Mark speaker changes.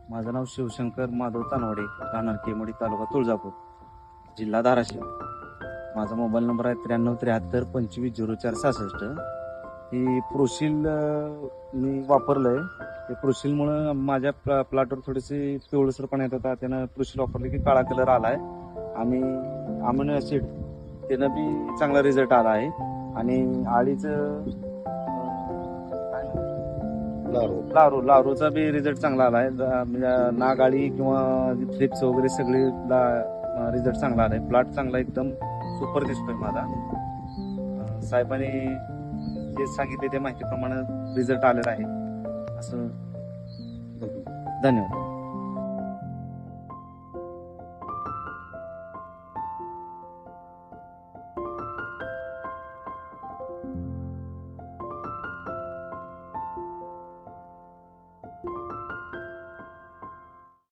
Speaker 1: माझं नाव शिवशंकर माधव तानवाडे, राहणार केमडी, तालुका तुळजापूर, जिल्हा धाराशिव. माझा मोबाईल नंबर आहे 9373250466. ही प्रोशील मी वापरलंय. ते प्रोशीलमुळं माझ्या प्लॉटवर थोडीशी पिवळसरपणा येत होता. त्यानं प्रोशील वापरले की काळा कलर आलाय आणि अमिनो ऍसिड त्यानं बी चांगला रिझल्ट आला आहे. आणि आळीचं लारूचा बी रिझल्ट चांगला आलाय. म्हणजे नागाळी किंवा थ्रिप्स वगैरे सगळे रिझल्ट चांगला आलाय. प्लॉट चांगला एकदम सुपर दिसतोय माझा. साहेबांनी जे सांगितले त्या माहितीप्रमाणे रिझल्ट आलेला आहे. असं धन्यवाद.